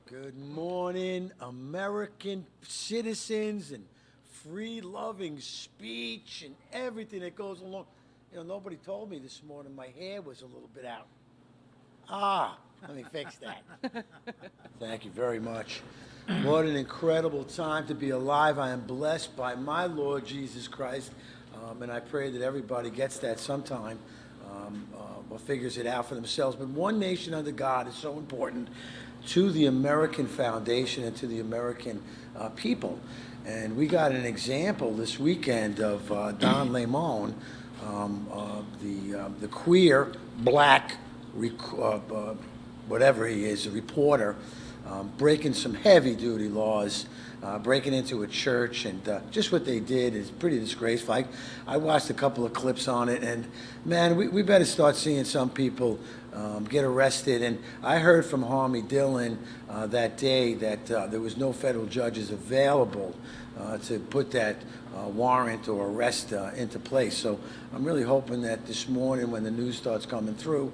Good morning, American citizens and free-loving speech and everything that goes along. You know, nobody told me this morning my hair was a little bit out. Let me fix that. Thank you very much. What an incredible time to be alive. I am blessed by my Lord Jesus Christ, and I pray that everybody gets that sometime or figures it out for themselves. But one nation under God is so important to the American foundation and to the American people. And we got an example this weekend of Don Lemon, the queer black, whatever he is, a reporter, breaking some heavy-duty laws, breaking into a church, and just what they did is pretty disgraceful. I watched a couple of clips on it, and man, we better start seeing some people get arrested. And I heard from Harmy Dillon that day that there was no federal judges available to put that warrant or arrest into place. So I'm really hoping that this morning when the news starts coming through,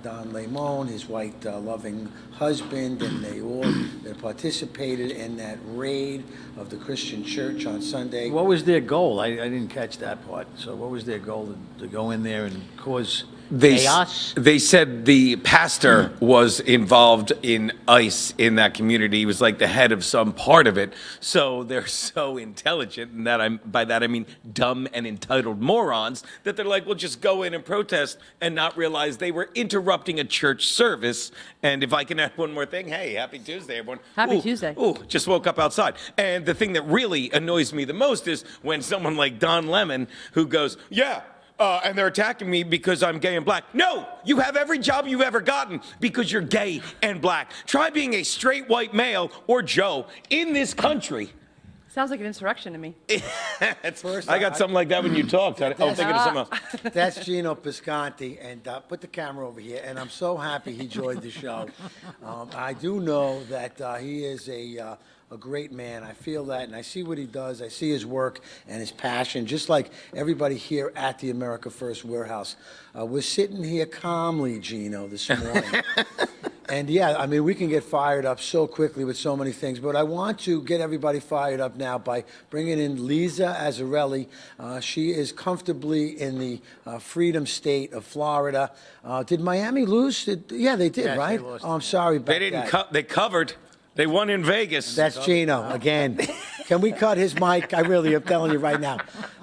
Don Lemon, his white loving husband, and they all that participated in that raid of the Christian church on Sunday. What was their goal? I didn't catch that part. So what was their goal to go in there and cause chaos? They said the pastor was involved in ICE in that community. He was like the head of some part of it. So they're so intelligent, and by that I mean dumb and entitled morons, that they're like, we'll just go in and protest and not realize they were interrupting a church service. And if I can add one more thing, hey, happy Tuesday, everyone. Happy Tuesday. Just woke up outside. And the thing that really annoys me the most is when someone like Don Lemon, who goes, and they're attacking me because I'm gay and black. No, you have every job you've ever gotten because you're gay and black. Try being a straight white male or Joe in this country. Sounds like an insurrection to me. I got something like that when you talked. I'm thinking of something else. That's Gino Pisconti, and put the camera over here, and I'm so happy he joined the show. I do know that he is a great man. I feel that, and I see what he does. I see his work and his passion, just like everybody here at the America First Warehouse. We're sitting here calmly, Gino, this morning. And yeah, I mean, we can get fired up so quickly with so many things, but I want to get everybody fired up now by bringing in Lisa Azzarelli. She is comfortably in the Freedom State of Florida. Did Miami lose? Yeah, they did, Yes, right? they lost. Oh, I'm sorry about They didn't that. They covered. They won in Vegas. That's Gino again. Can we cut his mic? I really am telling you right now.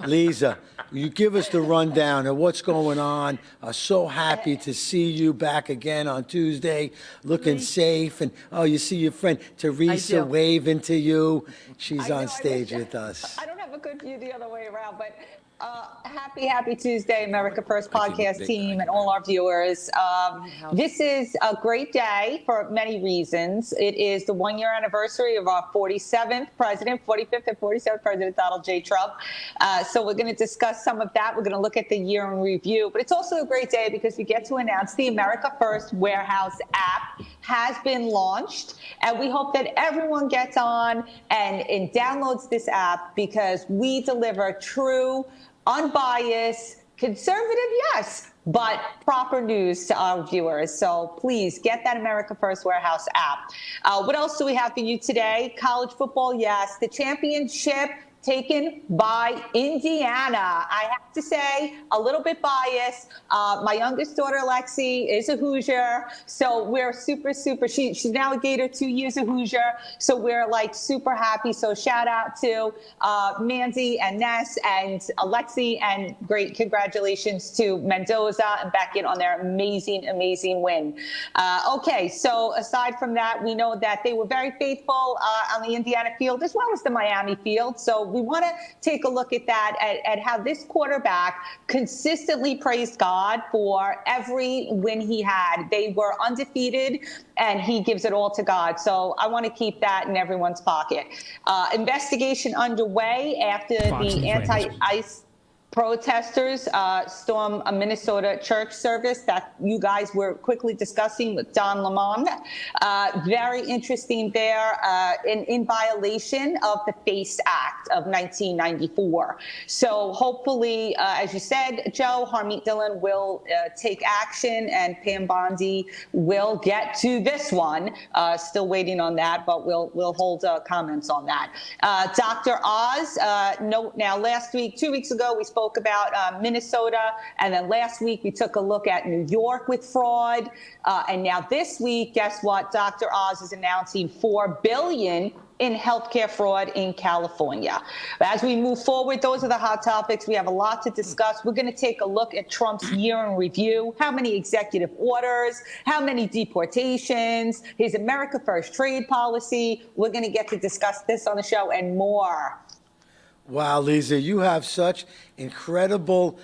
Lisa, you give us the rundown of what's going on. So happy to see you back again on Tuesday, looking safe. And, you see your friend Teresa waving to you. She's on stage with us. I don't have a good view the other way around, but happy Tuesday, America First podcast team and all our viewers. This is a great day for many reasons. It is the 1-year anniversary of our 45th and 47th President Donald J. Trump. So we're going to discuss some of that. We're going to look at the year in review. But it's also a great day because we get to announce the America First Warehouse app has been launched. And we hope that everyone gets on and downloads this app because we deliver true, unbiased, conservative, yes, but proper news to our viewers. So please get that America First Warehouse app. What else do we have for you today? College football, yes. The championship taken by Indiana. I have to say, a little bit biased. My youngest daughter, Lexi, is a Hoosier. So we're super, she's now a Gator, 2 years a Hoosier. So we're like super happy. So shout out to Mandy and Ness and Alexi, and great congratulations to Mendoza and Beckett on their amazing win. Okay, so aside from that, we know that they were very faithful on the Indiana field as well as the Miami field. So we want to take a look at that, at how this quarterback consistently praised God for every win he had. They were undefeated, and he gives it all to God. So I want to keep that in everyone's pocket. Investigation underway after the anti-ICE protesters storm a Minnesota church service that you guys were quickly discussing with Don Lemon. Very interesting there, in violation of the FACE Act of 1994. So hopefully, as you said, Joe, Harmeet Dillon will take action and Pam Bondi will get to this one. Still waiting on that, but we'll hold comments on that. Dr. Oz, now last week, 2 weeks ago, we spoke about Minnesota, and then last week we took a look at New York with fraud, and now this week, guess what? Dr. Oz is announcing $4 billion in healthcare fraud in California. As we move forward, those are the hot topics. We have a lot to discuss. We're going to take a look at Trump's year in review, how many executive orders, how many deportations, his America First trade policy. We're going to get to discuss this on the show and more. Wow, Lisa, you have such incredible,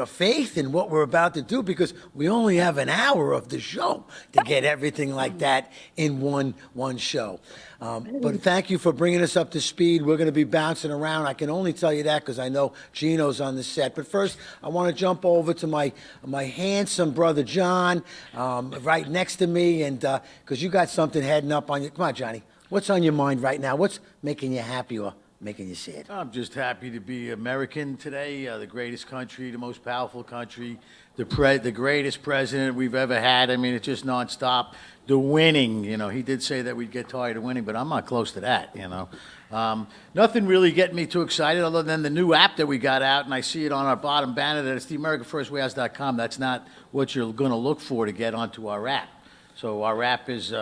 faith in what we're about to do, because we only have an hour of the show to get everything like that in one show. But thank you for bringing us up to speed. We're going to be bouncing around. I can only tell you that because I know Gino's on the set. But first, I want to jump over to my handsome brother John, right next to me, and because you got something heading up on you. Come on, Johnny. What's on your mind right now? What's making you happy or making you sad? I'm just happy to be American today, the greatest country, the most powerful country, the greatest president we've ever had. I mean, it's just nonstop. The winning, he did say that we'd get tired of winning, but I'm not close to that, Nothing really getting me too excited other than the new app that we got out, and I see it on our bottom banner that it's the AmericaFirstWarehouse.com. That's not what you're going to look for to get onto our app. So our app is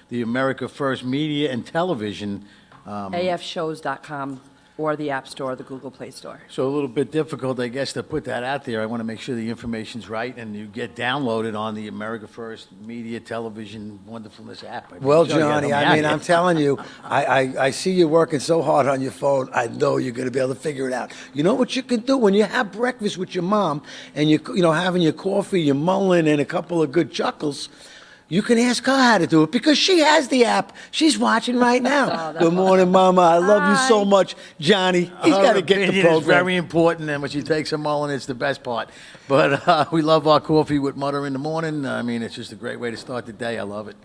the America First Media and Television. AFshows.com or the App Store, the Google Play Store. So a little bit difficult, I guess, to put that out there. I want to make sure the information's right and you get downloaded on the America First Media Television Wonderfulness app. Well, Johnny, I'm telling you, I see you working so hard on your phone. I know you're going to be able to figure it out. You know what you can do when you have breakfast with your mom and you're having your coffee, your mullen, and a couple of good chuckles. You can ask her how to do it because she has the app. She's watching right now. Good morning, Mama. I love you so much. Johnny, he's got to get the program. It's very important, and when she takes a mullen, it's the best part. But we love our coffee with mutter in the morning. I mean, it's just a great way to start the day. I love it.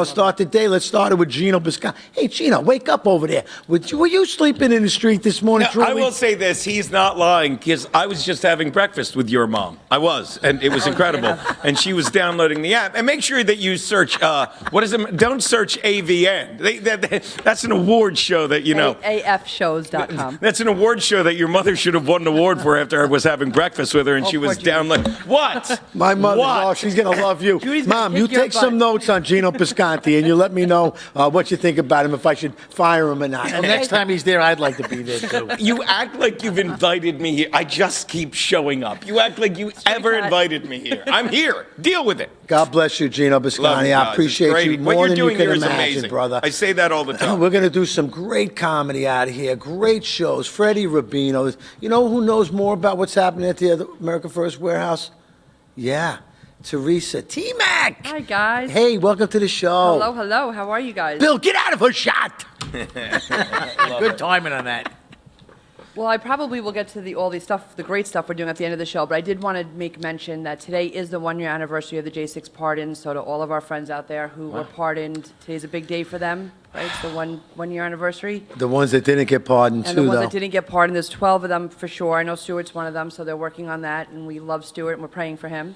Start the day. Let's start it with Gino Bisconti. Hey, Gino, wake up over there. Were you sleeping in the street this morning? I will say this. He's not lying because I was just having breakfast with your mom. I was, and it was incredible. And she was downloading the app. And make sure that you search, don't search AVN. That's an award show that, AFshows.com. That's an award show that your mother should have won an award for after I was having breakfast with her and she was downloading. What? My mother, she's going to love you. Mom, you take some notes on Gino Bisconti and you let me know what you think about him, if I should fire him or not. And next time he's there, I'd like to be there too. You act like you've invited me here. I just keep showing up. You act like you ever invited me here. I'm here. Deal with it. God bless you, Gino Bisconti. I appreciate you more than you can imagine, brother. I say that all the time. We're going to do some great comedy out of here, great shows. Freddie Rubino. You know who knows more about what's happening at the America First Warehouse? Yeah, Teresa. T-Mac. Hi, guys. Hey, welcome to the show. Hello. How are you guys? Bill, get out of her shot. Good timing on that. Well, I probably will get to the great stuff we're doing at the end of the show, but I did want to make mention that today is the 1 year anniversary of the J6 pardon. So to all of our friends out there who were pardoned, today's a big day for them, right? It's the one year anniversary. The ones that didn't get pardoned And too, the ones though. that didn't get pardoned, there's 12 of them for sure. I know Stuart's one of them, so they're working on that, and we love Stuart, and we're praying for him.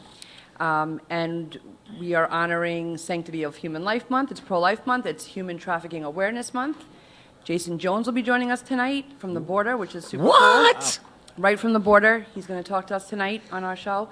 And we are honoring Sanctity of Human Life Month. It's Pro-Life Month. It's Human Trafficking Awareness Month. Jason Jones will be joining us tonight from the border, which is super cool. What? Right from the border. He's going to talk to us tonight on our show.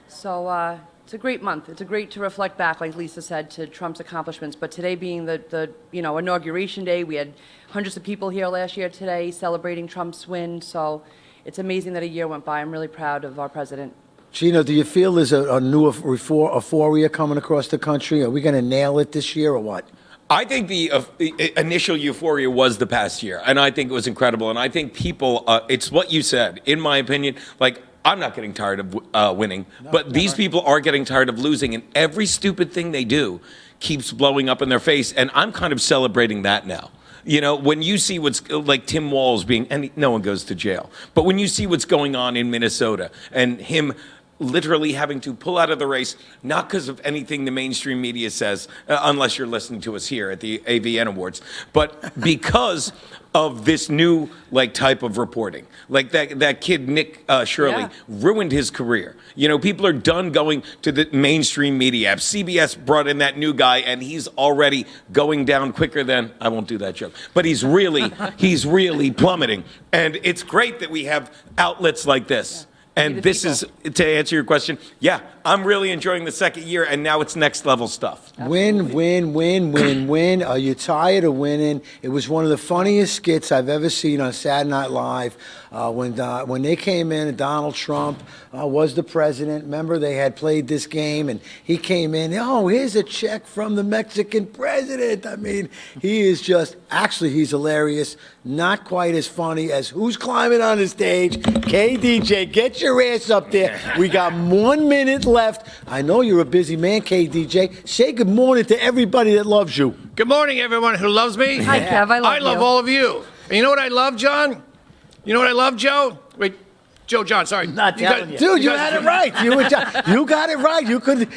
So it's a great month. It's a great to reflect back, like Lisa said, to Trump's accomplishments. But today being the inauguration day, we had hundreds of people here last year today celebrating Trump's win. So it's amazing that a year went by. I'm really proud of our president. Gino, do you feel there's a new euphoria coming across the country? Are we going to nail it this year or what? I think the initial euphoria was the past year, and I think it was incredible. And I think people, it's what you said, in my opinion, like, I'm not getting tired of winning, but these people are getting tired of losing, and every stupid thing they do keeps blowing up in their face, and I'm kind of celebrating that now. You know, when you see what's like Tim Walz being, and no one goes to jail, but when you see what's going on in Minnesota and him literally having to pull out of the race, not because of anything the mainstream media says, unless you're listening to us here at the AVN Awards, but because of this new like type of reporting. Like that kid Nick Shirley ruined his career. You know, people are done going to the mainstream media. CBS brought in that new guy, and he's already going down quicker than, I won't do that joke, but he's really plummeting. And it's great that we have outlets like this. And this is, to answer your question, yeah, I'm really enjoying the second year, and now it's next level stuff. Win, win, win, win, win. Are you tired of winning? It was one of the funniest skits I've ever seen on Saturday Night Live when they came in and Donald Trump was the president. Remember, they had played this game, and he came in, oh, here's a check from the Mexican president. I mean, he is just, actually, he's hilarious. Not quite as funny as who's climbing on the stage. KDJ, get your ass up there. We got 1 minute left. I know you're a busy man, KDJ. Say good morning to everybody that loves you. Good morning, everyone who loves me. Hi, Kev. I love you. I love all of you. And you know what I love, John? You know what I love, Joe? Wait, Joe, John, sorry. Not telling you. Dude, you had it right. You got it right. You could.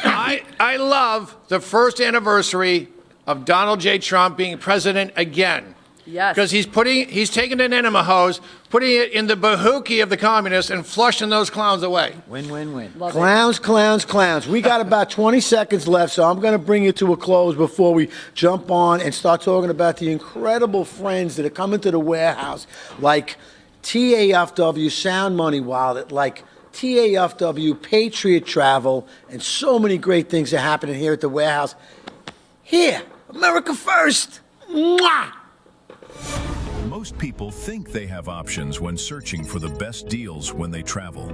I love the first anniversary of Donald J. Trump being president again. Yes. Because he's taking an enema hose, putting it in the bahookie of the communists, and flushing those clowns away. Win, win, win. Love it. Clowns, clowns, clowns. We got about 20 seconds left, so I'm going to bring it to a close before we jump on and start talking about the incredible friends that are coming to the warehouse, like TAFW, Sound Money Wallet, like TAFW, Patriot Travel, and so many great things are happening here at the warehouse. Here, America First. Mwah! Most people think they have options when searching for the best deals when they travel.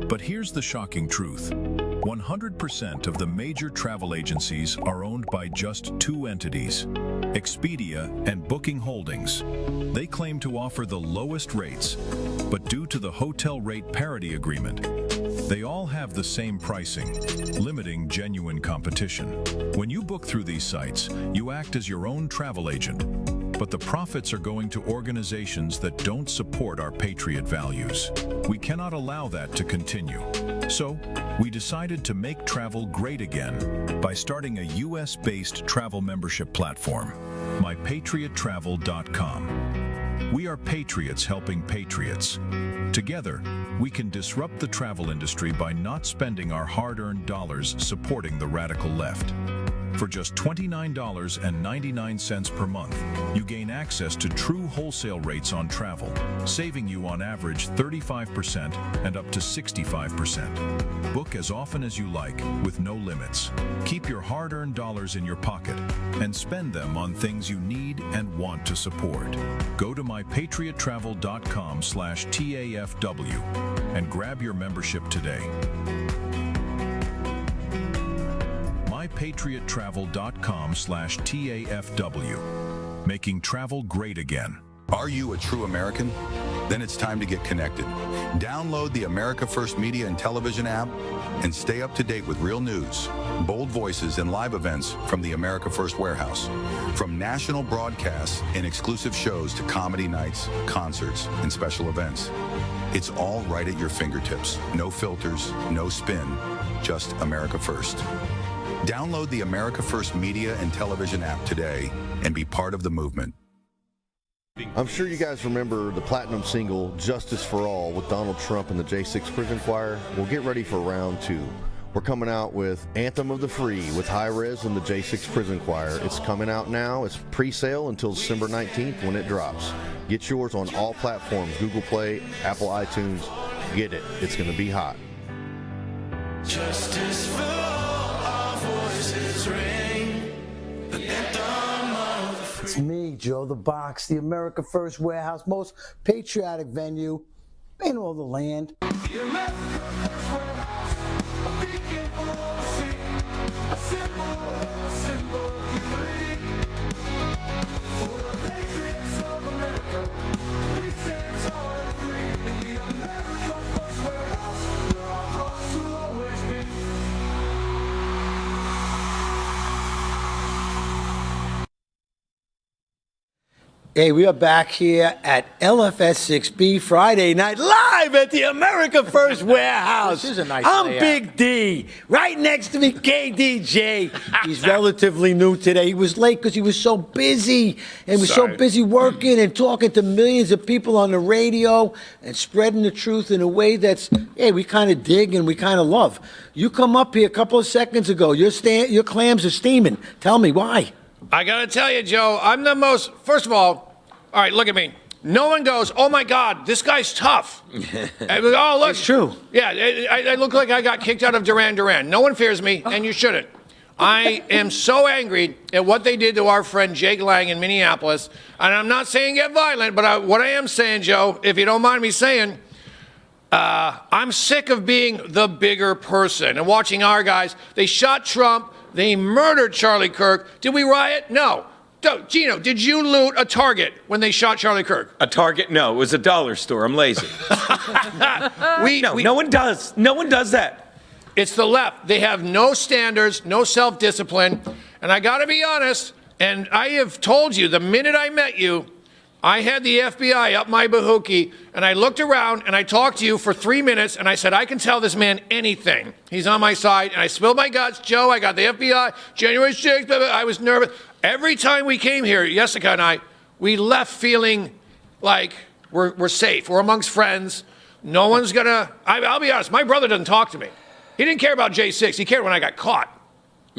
But here's the shocking truth. 100% of the major travel agencies are owned by just two entities, Expedia and Booking Holdings. They claim to offer the lowest rates, but due to the hotel rate parity agreement, they all have the same pricing, limiting genuine competition. When you book through these sites, you act as your own travel agent, but the profits are going to organizations that don't support our patriot values. We cannot allow that to continue. So, we decided to make travel great again by starting a US-based travel membership platform, mypatriottravel.com. We are patriots helping patriots. Together, we can disrupt the travel industry by not spending our hard-earned dollars supporting the radical left. For just $29.99 per month, you gain access to true wholesale rates on travel, saving you on average 35% and up to 65%. Book as often as you like, with no limits. Keep your hard-earned dollars in your pocket and spend them on things you need and want to support. Go to mypatriottravel.com/TAFW and grab your membership today. mypatriottravel.com/TAFW. Making travel great again. Are you a true American? Then it's time to get connected. Download the America First Media and Television app and stay up to date with real news, bold voices, and live events from the America First Warehouse. From national broadcasts and exclusive shows to comedy nights, concerts, and special events. It's all right at your fingertips. No filters, no spin, just America First. Download the America First Media and Television app today and be part of the movement. I'm sure you guys remember the platinum single, Justice for All, with Donald Trump and the J6 Prison Choir. Well, get ready for round two. We're coming out with Anthem of the Free with High Res and the J6 Prison Choir. It's coming out now. It's pre-sale until December 19th when it drops. Get yours on all platforms, Google Play, Apple iTunes. Get it. It's going to be hot. Justice for all, our voices ring. The anthem of the free. It's me, Joe the Box, the America First Warehouse, most patriotic venue in all the land. The America First Warehouse, a beacon for all to see, a symbol of unity. For the patriots of America, we stand tall and free. In the America First Warehouse, where our hearts will always be. Hey, we are back here at LFS6B Friday night live at the America First Warehouse. This is a nice I'm layout. Big D. Right next to me, KDJ. He's relatively new today. He was late because he was so busy. And he was so Sorry. busy working and talking to millions of people on the radio and spreading the truth in a way that's, hey, we kind of dig and we kind of love. You come up here a couple of seconds ago. Your clams are steaming. Tell me why. I got to tell you, Joe, I'm the most, first of all right, look at me. No one goes, oh my God, this guy's tough. Oh, look. It's true. Yeah, I look like I got kicked out of Duran Duran. No one fears me, and you shouldn't. I am so angry at what they did to our friend Jake Lang in Minneapolis. And I'm not saying get violent, but what I am saying, Joe, if you don't mind me saying, I'm sick of being the bigger person and watching our guys. They shot Trump. They murdered Charlie Kirk. Did we riot? No. Gino, did you loot a Target when they shot Charlie Kirk? A Target? No, it was a dollar store. I'm lazy. No one does. No one does that. It's the left. They have no standards, no self-discipline. And I got to be honest, and I have told you the minute I met you, I had the FBI up my bahookie, and I looked around, and I talked to you for 3 minutes, and I said, I can tell this man anything. He's on my side, and I spilled my guts. Joe, I got the FBI, January 6th, blah, blah, I was nervous. Every time we came here, Jessica and I, we left feeling like we're safe. We're amongst friends. No one's going to, I'll be honest, my brother doesn't talk to me. He didn't care about J6. He cared when I got caught.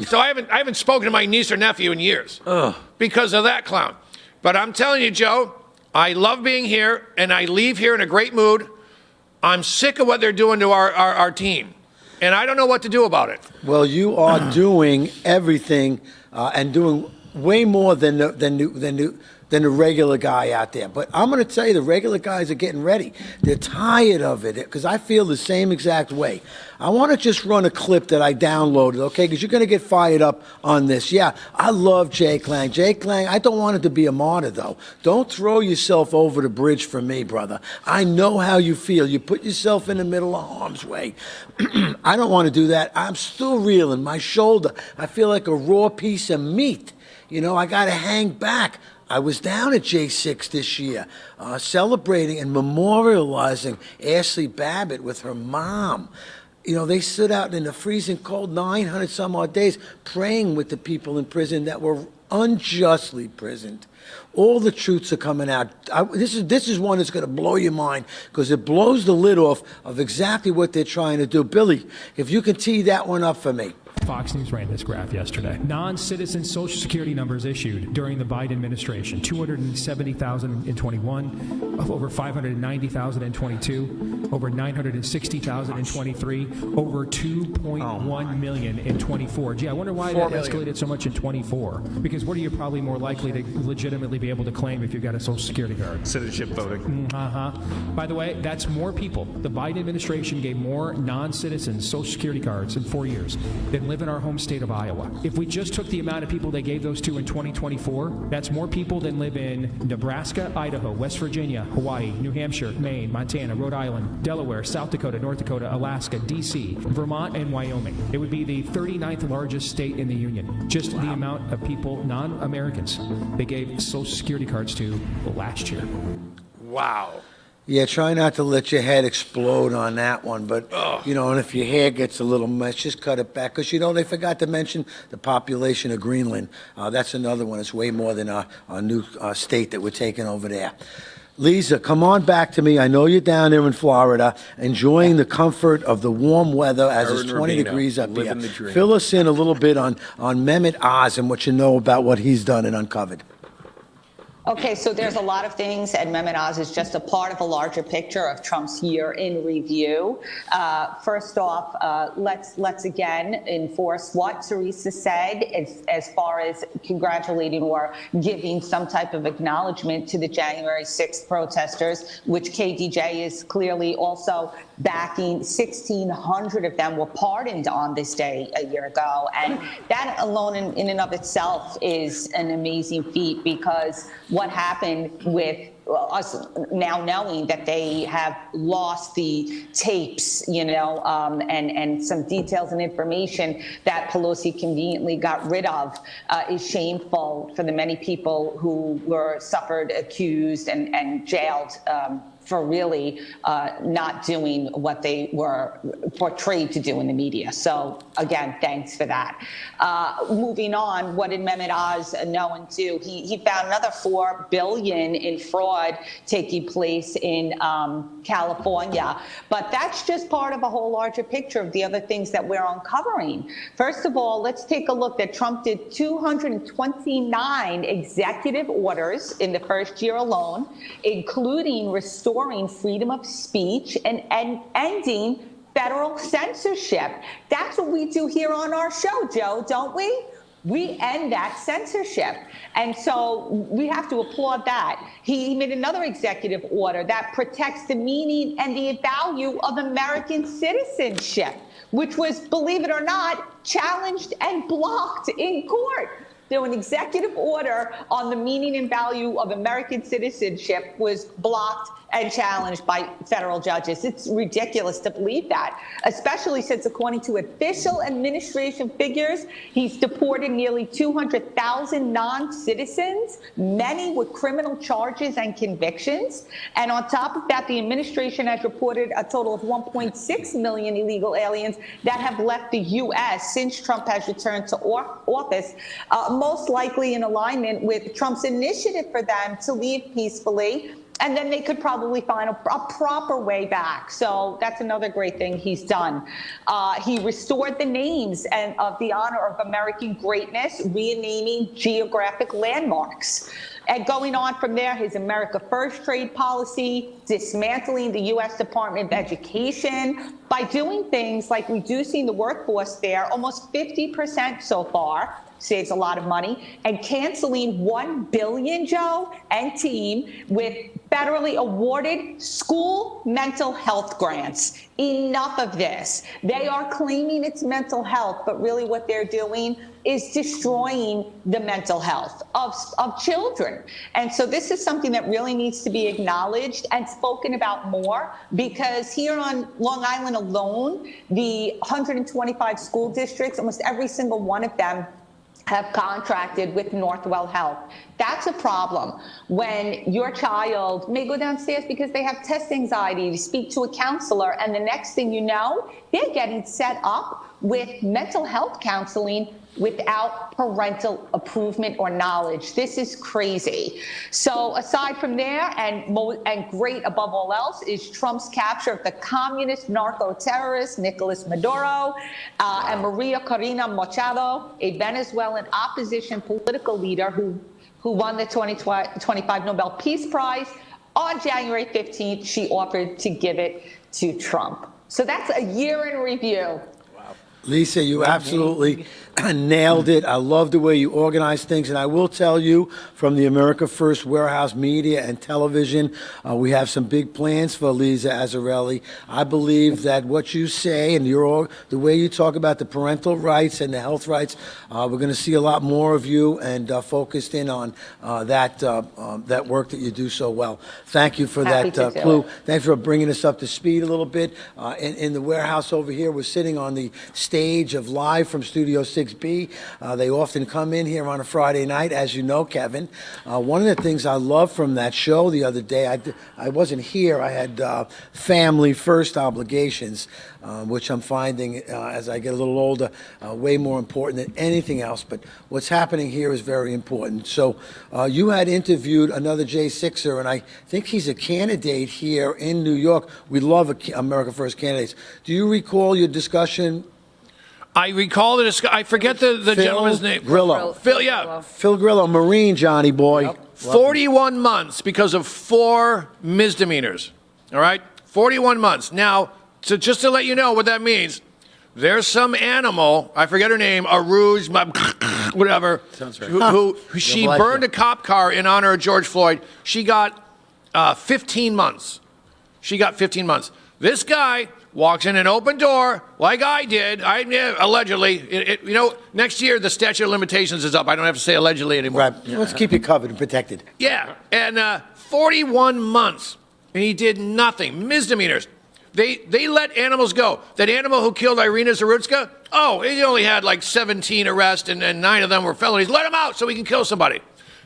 So I haven't spoken to my niece or nephew in years because of that clown. But I'm telling you, Joe, I love being here, and I leave here in a great mood. I'm sick of what they're doing to our team, and I don't know what to do about it. Well, you are doing everything and doing way more than the regular guy out there. But I'm going to tell you, the regular guys are getting ready. They're tired of it because I feel the same exact way. I want to just run a clip that I downloaded, okay, because you're going to get fired up on this. Yeah, I love Jake Lang. Jake Lang, I don't want him to be a martyr, though. Don't throw yourself over the bridge for me, brother. I know how you feel. You put yourself in the middle of harm's way. I don't want to do that. I'm still reeling. My shoulder, I feel like a raw piece of meat. You know, I got to hang back. I was down at J6 this year, celebrating and memorializing Ashley Babbitt with her mom. You know, they stood out in the freezing cold 900 some odd days praying with the people in prison that were unjustly imprisoned. All the truths are coming out. This is one that's going to blow your mind because it blows the lid off of exactly what they're trying to do. Billy, if you can tee that one up for me. Fox News ran this graph yesterday. Non-citizen Social Security numbers issued during the Biden administration, 270,000 in 21, over 590,000 in 22, over 960,000 in 23, over 2.1 million in 24. Gee, I wonder why that escalated so much in 24. Because what are you probably more likely to legitimately be able to claim if you've got a Social Security card? Citizenship voting. By the way, that's more people. The Biden administration gave more non-citizens Social Security cards in 4 years than live in our home state of Iowa. If we just took the amount of people they gave those to in 2024, that's more people than live in Nebraska, Idaho, West Virginia, Hawaii, New Hampshire, Maine, Montana, Rhode Island, Delaware, South Dakota, North Dakota, Alaska, D.C., Vermont, and Wyoming. It would be the 39th largest state in the union. Just the amount of people, non-Americans, they gave Social Security cards to last year. Wow. Yeah, try not to let your head explode on that one. But, you know, and if your hair gets a little mess, just cut it back. Because, you know, they forgot to mention the population of Greenland. That's another one. It's way more than our new state that we're taking over there. Lisa, come on back to me. I know you're down there in Florida, enjoying the comfort of the warm weather as it's 20 degrees up here. Fill us in a little bit on Mehmet Oz and what you know about what he's done and uncovered. Okay, so there's a lot of things, and Mehmet Oz is just a part of a larger picture of Trump's year in review. First off, let's again enforce what Teresa said as far as congratulating or giving some type of acknowledgement to the January 6th protesters, which KDJ is clearly also backing. 1,600 of them were pardoned on this day a year ago, and that alone in and of itself is an amazing feat, because what happened with us now knowing that they have lost the tapes, and some details and information that Pelosi conveniently got rid of is shameful for the many people who were suffered, accused, and jailed for really not doing what they were portrayed to do in the media. So again, thanks for that. Moving on, what did Mehmet Oz know and do? He found another $4 billion in fraud taking place in California. But that's just part of a whole larger picture of the other things that we're uncovering. First of all, let's take a look that Trump did 229 executive orders in the first year alone, including restoring freedom of speech and ending federal censorship. That's what we do here on our show, Joe, don't we? We end that censorship. And so we have to applaud that. He made another executive order that protects the meaning and the value of American citizenship, which was, believe it or not, challenged and blocked in court. So an executive order on the meaning and value of American citizenship was blocked and challenged by federal judges. It's ridiculous to believe that, especially since, according to official administration figures, he's deported nearly 200,000 non-citizens, many with criminal charges and convictions. And on top of that, the administration has reported a total of 1.6 million illegal aliens that have left the U.S. since Trump has returned to office, most likely in alignment with Trump's initiative for them to leave peacefully, and then they could probably find a proper way back. So that's another great thing he's done. He restored the names and of the honor of American greatness, renaming geographic landmarks. And going on from there, his America First trade policy, dismantling the U.S. Department of Education by doing things like reducing the workforce there, almost 50% so far, saves a lot of money, and canceling $1 billion, Joe and team, with federally awarded school mental health grants. Enough of this. They are claiming it's mental health, but really what they're doing is destroying the mental health of children. And so this is something that really needs to be acknowledged and spoken about more, because here on Long Island alone, the 125 school districts, almost every single one of them have contracted with Northwell Health. That's a problem when your child may go downstairs because they have test anxiety to speak to a counselor, and the next thing you know, they're getting set up with mental health counseling without parental approval or knowledge. This is crazy. So aside from there, and great above all else, is Trump's capture of the communist narco-terrorist Nicolas Maduro and Maria Corina Machado, a Venezuelan opposition political leader who won the 2025 Nobel Peace Prize. On January 15th, she offered to give it to Trump. So that's a year in review. Lisa, you absolutely nailed it. I love the way you organize things. And I will tell you, from the America First Warehouse Media and Television, we have some big plans for Lisa Azzarelli. I believe that what you say and the way you talk about the parental rights and the health rights, we're going to see a lot more of you and focused in on that work that you do so well. Thank you for that clue. Thanks for bringing us up to speed a little bit. In the warehouse over here, we're sitting on the stage of Live from Studio 6B. They often come in here on a Friday night, as you know, Kevin. One of the things I love from that show the other day, I wasn't here. I had family first obligations, which I'm finding as I get a little older, way more important than anything else. But what's happening here is very important. So you had interviewed another J6er, and I think he's a candidate here in New York. We love America First candidates. Do you recall your discussion? I recall I forget the gentleman's name. Grillo. Phil Grillo, Marine, Johnny boy. Yep. 41 months because of 4 misdemeanors. All right? 41 months. Now, so just to let you know what that means, there's some animal, I forget her name, a rouge, whatever, Sounds right. who she burned a cop car in honor of George Floyd. She got 15 months. She got 15 months. This guy walks in an open door like I did, allegedly. Next year the statute of limitations is up. I don't have to say allegedly anymore. Right. Let's keep you covered and protected. Yeah, and 41 months, and he did nothing. Misdemeanors. They let animals go. That animal who killed Irina Zarutska, he only had like 17 arrests, and 9 of them were felonies. Let him out so we can kill somebody.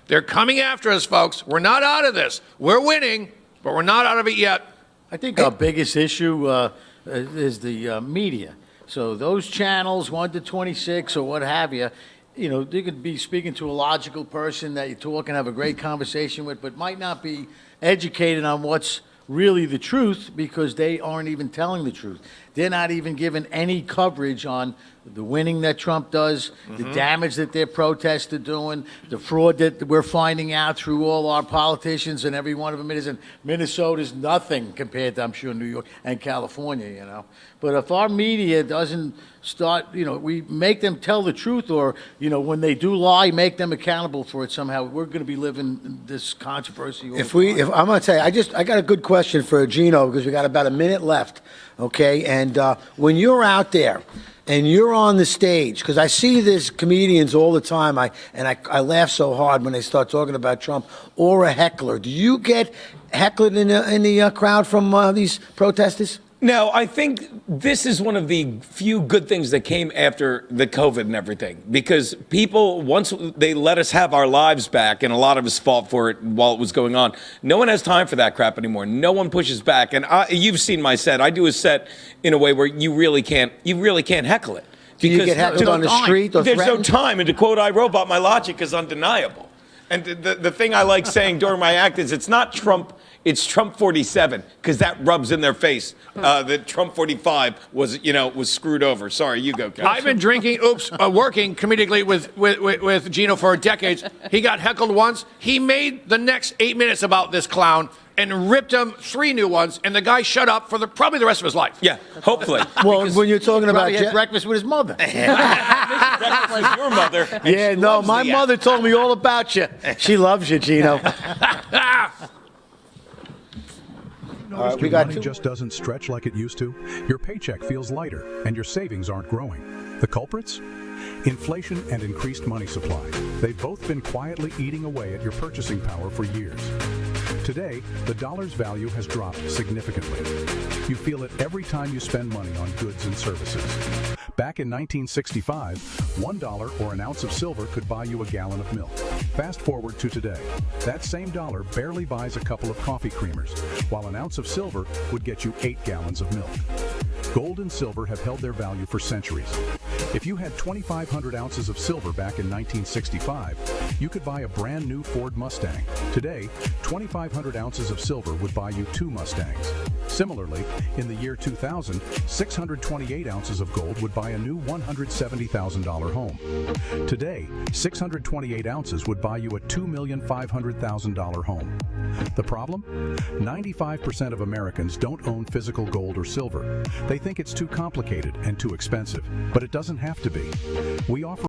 They're coming after us, folks. We're not out of this. We're winning, but we're not out of it yet. I think our biggest issue is the media. So those channels, 1 to 26 or what have you, they could be speaking to a logical person that you talk and have a great conversation with, but might not be educated on what's really the truth because they aren't even telling the truth. They're not even giving any coverage on the winning that Trump does, the damage that their protests are doing, the fraud that we're finding out through all our politicians, and every one of them is. And Minnesota's nothing compared to, I'm sure, New York and California, But if our media doesn't start, we make them tell the truth, or, when they do lie, make them accountable for it somehow, we're going to be living this controversy. If I'm going to tell you, I got a good question for Gino because we got about a minute left, okay? And when you're out there and you're on the stage, because I see these comedians all the time, I laugh so hard when they start talking about Trump, or a heckler. Do you get heckled in the crowd from these protesters? No, I think this is one of the few good things that came after the COVID and everything, because people, once they let us have our lives back, and a lot of us fought for it while it was going on, no one has time for that crap anymore. No one pushes back. And you've seen my set. I do a set in a way where you really can't heckle it. Do you get heckled on the street or There's threatened? no time. And to quote iRobot, my logic is undeniable. And the thing I like saying during my act is it's not Trump, it's Trump 47, because that rubs in their face that Trump 45 was screwed over. Sorry, you go, Cal. I've been drinking, working comedically with Gino for decades. He got heckled once. He made the next 8 minutes about this clown and ripped him 3 new ones, and the guy shut up for probably the rest of his life. Yeah, hopefully. Well, when you're talking about Probably had breakfast with his mother. Breakfast like your mother. and Yeah, she no, loves my the mother told me all about you. She loves you, Gino. All right, we Your got money just doesn't stretch like it used to. Your paycheck feels lighter, and your savings aren't growing. The culprits? Inflation and increased money supply. They've both been quietly eating away at your purchasing power for years. Today, the dollar's value has dropped significantly. You feel it every time you spend money on goods and services. Back in 1965, $1 or an ounce of silver could buy you a gallon of milk. Fast forward to today. That same dollar barely buys a couple of coffee creamers, while an ounce of silver would get you 8 gallons of milk. Gold and silver have held their value for centuries. If you had 2,500 ounces of silver back in 1965, you could buy a brand new Ford Mustang. Today, 2,500 ounces of silver would buy you 2 Mustangs. Similarly, in the year 2000, 628 ounces of gold would buy a new $170,000 home. Today, 628 ounces would buy you a $2,500,000 home. The problem? 95% of Americans don't own physical gold or silver. They think it's too complicated and too expensive, but it doesn't have to be. We offer